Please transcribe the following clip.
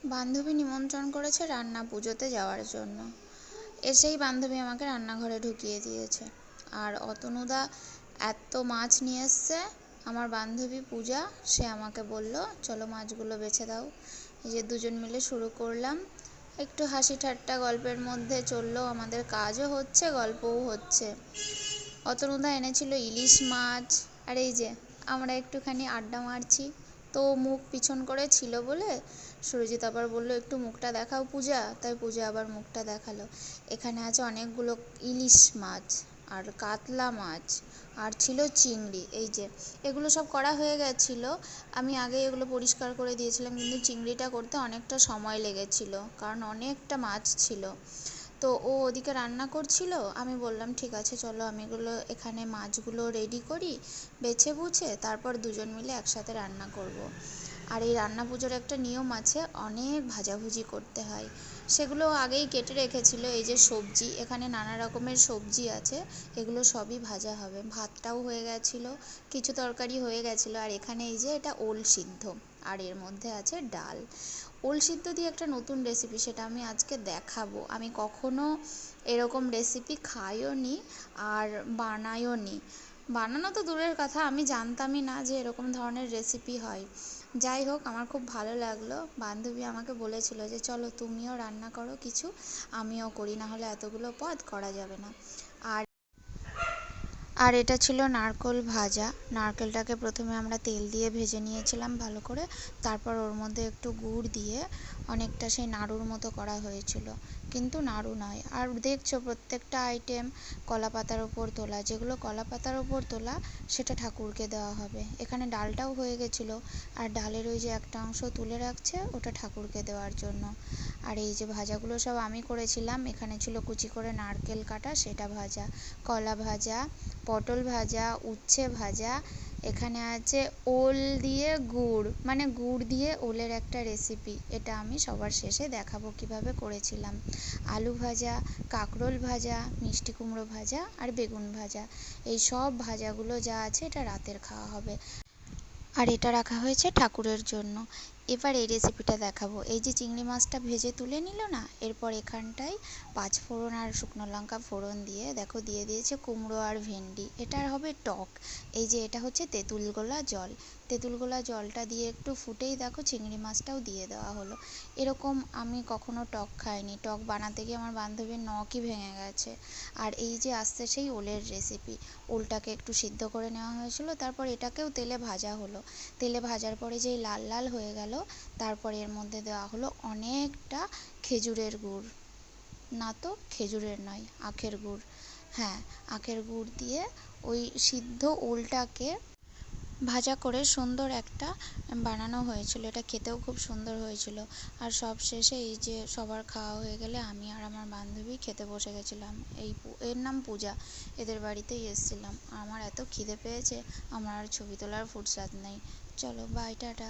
বান্ধবী নিমন্ত্রণ করেছে রান্না পুজোতে যাওয়ার জন্য। এসেই বান্ধবী আমাকে রান্নাঘরে ঢুকিয়ে দিয়েছে। আর অতনুদা এত মাছ নিয়ে এসছে, আমার বান্ধবী পূজা, সে আমাকে বলল চলো মাছগুলো বেছে দাও। এই যে দুজন মিলে শুরু করলাম, একটু হাসি ঠাট্টা গল্পের মধ্যে চললো, আমাদের কাজও হচ্ছে গল্পও হচ্ছে। অতনুদা এনেছিল ইলিশ মাছ, আর এই যে আমরা একটুখানি আড্ডা মারছি। তো মুখ পিছন করে ছিল বলে সুরজিৎ আবার বললো একটু মুখটা দেখাও পূজা, তাই পূজা আবার মুখটা দেখালো। এখানে আছে অনেকগুলো ইলিশ মাছ আর কাতলা মাছ আর ছিল চিংড়ি। এই যে এগুলো সব করা হয়ে গেছিলো, আমি আগে এগুলো পরিষ্কার করে দিয়েছিলাম, কিন্তু চিংড়িটা করতে অনেকটা সময় লেগেছিল কারণ অনেকটা মাছ ছিল। তো ও ওদিকে রান্না করছিল, আমি বললাম ঠিক আছে চলো আমি এগুলো এখানে মাছগুলো রেডি করি, বেছে বুছে তারপর দুজন মিলে একসাথে রান্না করব। আর এই রান্না পুজোর একটা নিয়ম আছে, অনেক ভাজাভুজি করতে হয়, সেগুলো আগেই কেটে রেখেছিল। এই যে সবজি, এখানে নানা রকমের সবজি আছে, এগুলো সবই ভাজা হবে। ভাতটাও হয়ে গেছিলো, কিছু তরকারি হয়ে গেছিলো, আর এখানে এই যে এটা ওল সিদ্ধ, আর এর মধ্যে আছে ডাল। ওল সিদ্ধ দিয়ে একটা নতুন রেসিপি, সেটা আমি আজকে দেখাবো। আমি কখনো এরকম রেসিপি খাইও নি আর বানাইও নি, বানানো তো দূরের কথা, আমি জানতামই না যে এরকম ধরনের রেসিপি হয়। যাই হোক, আমার খুব ভালো লাগলো। বান্ধবী আমাকে বলেছিল যে চলো তুমিও রান্না করো কিছু, আমিও করি, না হলে এতগুলো পদ করা যাবে না। আর আর এটা ছিল নারকেল ভাজা। নারকেলটাকে প্রথমে আমরা তেল দিয়ে ভেজে নিয়েছিলাম ভালো করে, তারপর ওর মধ্যে একটু গুড় দিয়ে অনেকটা সেই নাড়ুর মতো করা হয়েছিল, কিন্তু নাড়ু নয়। আর দেখছো প্রত্যেকটা আইটেম কলা পাতার ওপর তোলা, যেগুলো কলা পাতার ওপর তোলা সেটা ঠাকুরকে দেওয়া হবে। এখানে ডালটাও হয়ে গেছিলো, আর ডালের ওই যে একটা অংশ তুলে রাখছে ওটা ঠাকুরকে দেওয়ার জন্য। আর এই যে ভাজাগুলো সব আমি করেছিলাম, এখানে ছিল কুচি করে নারকেল কাটা, সেটা ভাজা, কলা ভাজা, পটল ভাজা, উচ্ছে ভাজা, এখানে আছে ওল দিয়ে গুড়, মানে গুড় দিয়ে ওলের একটা রেসিপি, এটা আমি সবার শেষে দেখাবো কিভাবে করেছিলাম। আলু ভাজা, কাঁকরোল ভাজা, মিষ্টি কুমড়ো ভাজা আর বেগুন ভাজা, এই সব ভাজাগুলো যা আছে এটা রাতের খাওয়া হবে। আর এটা রাখা হয়েছে ঠাকুরের জন্য। এবার এই রেসিপিটা দেখাবো। এই যে চিংড়ি মাছটা ভেজে তুলে নিল না, এরপর এখানটায় পাঁচ ফোড়ন আর শুকনো লঙ্কা ফোড়ন দিয়ে দেখো দিয়ে দিয়েছে কুমড়ো আর ভেন্ডি, এটার হবে টক। এই যে এটা হচ্ছে তেঁতুল গোলা জল, তেঁতুল গোলা জলটা দিয়ে একটু ফুটেই দেখো চিংড়ি মাছটাও দিয়ে দেওয়া হলো। এরকম আমি কখনো টক খাইনি, টক বানাতে গিয়ে আমার বান্ধবীর নখই ভেঙে গেছে। আর এই যে আসছে সেই ওলের রেসিপি, ওলটাকে একটু সিদ্ধ করে নেওয়া হয়েছিল, তারপর এটাকেও তেলে ভাজা হলো। তেলে ভাজার পরে যেই লাল লাল হয়ে গেল, তারপরে এর মধ্যে দেওয়া হলো অনেকটা খেজুরের গুড়, না তো খেজুরের নয়, আখের গুড়, হ্যাঁ আখের গুড় দিয়ে ওই সিদ্ধ ওলটাকে ভাজা করে সুন্দর একটা বানানো হয়েছিল, এটা খেতেও খুব সুন্দর হয়েছিল। আর সব শেষে এই যে সবার খাওয়া হয়ে গেলে আমি আর আমার বান্ধবী খেতে বসে গেছিলাম। এর নাম পূজা, এদের বাড়িতেই এসেছিলাম। আমার এত খিদে পেয়েছে, আমার আর ছবি তোলার ফুরসত নেই। চলো বাই, টাটা।